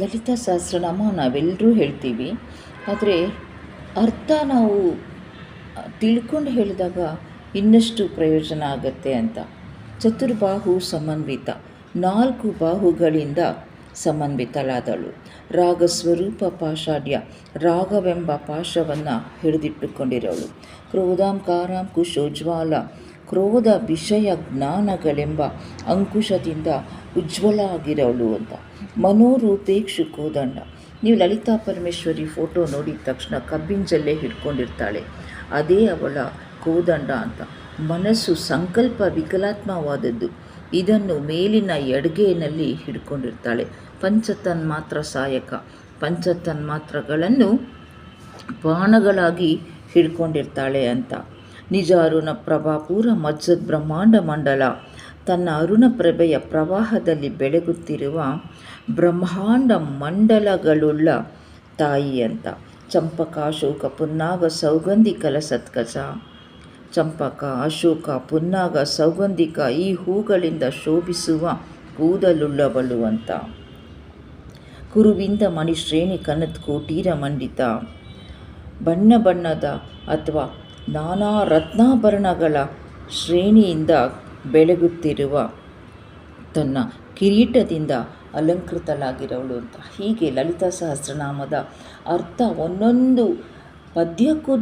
ಲಲಿತಾ ಸಹಸ್ರನಾಮ ನಾವೆಲ್ಲರೂ ಹೇಳ್ತೀವಿ, ಆದರೆ ಅರ್ಥ ನಾವು ತಿಳ್ಕೊಂಡು ಹೇಳಿದಾಗ ಇನ್ನಷ್ಟು ಪ್ರಯೋಜನ ಆಗತ್ತೆ ಅಂತ. ಚತುರ್ಬಾಹು ಸಮನ್ವಿತ, 4 ಬಾಹುಗಳಿಂದ ಸಮನ್ವಿತಳಾದಳು. ರಾಗಸ್ವರೂಪ ಪಾಷಾಢ್ಯ, ರಾಗವೆಂಬ ಪಾಶವನ್ನು ಹಿಡಿದಿಟ್ಟುಕೊಂಡಿರೋಳು. ಕ್ರೋಧಾಂಕಾರಾಂ ಕುಶೋಜ್ವಾಲ, ಕ್ರೋಧ ವಿಷಯ ಜ್ಞಾನಗಳೆಂಬ ಅಂಕುಶದಿಂದ ಉಜ್ವಲ ಆಗಿರೋಳು ಅಂತ. ಮನೋರೂಪೇಕ್ಷು ಕೋದಂಡ, ನೀವು ಲಲಿತಾ ಪರಮೇಶ್ವರಿ ಫೋಟೋ ನೋಡಿದ ತಕ್ಷಣ ಕಬ್ಬಿನ ಜಲ್ಲೆ ಹಿಡ್ಕೊಂಡಿರ್ತಾಳೆ, ಅದೇ ಅವಳ ಕೋದಂಡ ಅಂತ. ಮನಸ್ಸು ಸಂಕಲ್ಪ ವಿಕಲಾತ್ಮವಾದದ್ದು, ಇದನ್ನು ಮೇಲಿನ ಎಡಗೈನಲ್ಲಿ ಹಿಡ್ಕೊಂಡಿರ್ತಾಳೆ. ಪಂಚತನ್ಮಾತ್ರ ಸಾಯಕ, ಪಂಚತನ್ಮಾತ್ರಗಳನ್ನು ಬಾಣಗಳಾಗಿ ಹಿಡ್ಕೊಂಡಿರ್ತಾಳೆ ಅಂತ. ನಿಜ ಅರುಣ ಪ್ರಭಾಪೂರ ಮಜ್ಜದ್ ಬ್ರಹ್ಮಾಂಡ ಮಂಡಲ, ತನ್ನ ಅರುಣ ಪ್ರಭೆಯ ಪ್ರವಾಹದಲ್ಲಿ ಬೆಳಗುತ್ತಿರುವ ಬ್ರಹ್ಮಾಂಡ ಮಂಡಲಗಳುಳ್ಳ ತಾಯಿ ಅಂತ. ಚಂಪಕ ಅಶೋಕ ಪುನ್ನಾಗ ಸೌಗಂಧಿಕಲ ಸತ್ಕಸ, ಚಂಪಕ ಅಶೋಕ ಪುನ್ನಾಗ ಸೌಗಂಧಿಕ ಈ ಹೂಗಳಿಂದ ಶೋಭಿಸುವ ಕೂದಲುಳ್ಳವಳು ಅಂತ. ಕುರುವಿಂದ ಮಣಿಶ್ರೇಣಿ ಕನತ್ ಕೋಟೀರ ಮಂಡಿತ, ಬಣ್ಣ ಬಣ್ಣದ ಅಥವಾ ನಾನಾ ರತ್ನಾಭರಣಗಳ ಶ್ರೇಣಿಯಿಂದ ಬೆಳಗುತ್ತಿರುವ ತನ್ನ ಕಿರೀಟದಿಂದ ಅಲಂಕೃತಳಾಗಿರೋಳು ಅಂತ. ಹೀಗೆ ಲಲಿತಾ ಸಹಸ್ರನಾಮದ ಅರ್ಥ ಒಂದೊಂದು ಪದ್ಯಕ್ಕೂ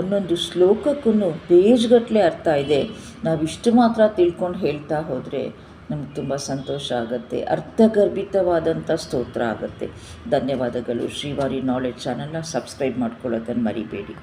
ಒಂದೊಂದು ಶ್ಲೋಕಕ್ಕೂ ಪೇಜ್ಗಟ್ಟಲೆ ಅರ್ಥ ಇದೆ. ನಾವಿಷ್ಟು ಮಾತ್ರ ತಿಳ್ಕೊಂಡು ಹೇಳ್ತಾ ಹೋದರೆ ನಮ್ಗೆ ತುಂಬ ಸಂತೋಷ ಆಗುತ್ತೆ, ಅರ್ಥಗರ್ಭಿತವಾದಂಥ ಸ್ತೋತ್ರ ಆಗುತ್ತೆ. ಧನ್ಯವಾದಗಳು. ಶ್ರೀವಾರಿ ನಾಲೆಡ್ಜ್ ಚಾನಲ್ನ ಸಬ್ಸ್ಕ್ರೈಬ್ ಮಾಡ್ಕೊಳ್ಳೋದನ್ನು ಮರಿಬೇಡಿ.